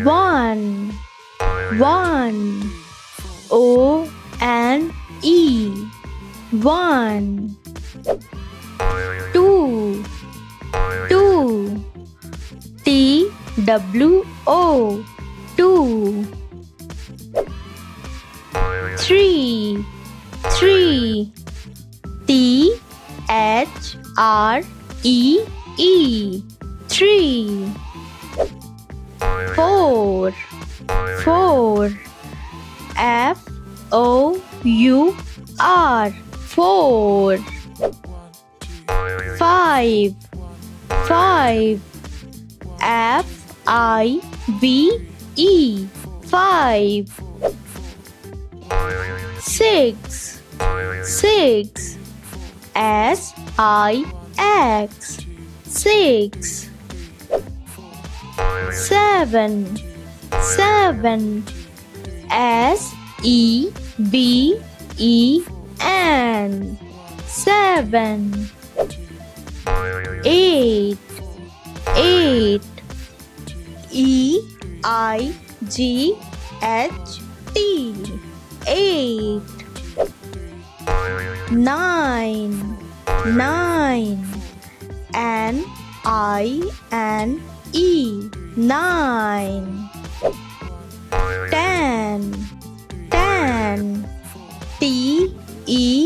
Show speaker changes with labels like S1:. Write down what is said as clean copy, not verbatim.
S1: One, one. O and E. One. Two, two. T W O. Two. Three, three. T H R E E. Three. Four, four. F O U R. Four. Five, five. F I V E. Five. Six, six. S I X. Six. Seven, seven. S E V E N. Seven. Eight, eight. E I G H T. Eight. Nine, nine. N I N E. Nine. Ten, ten. T E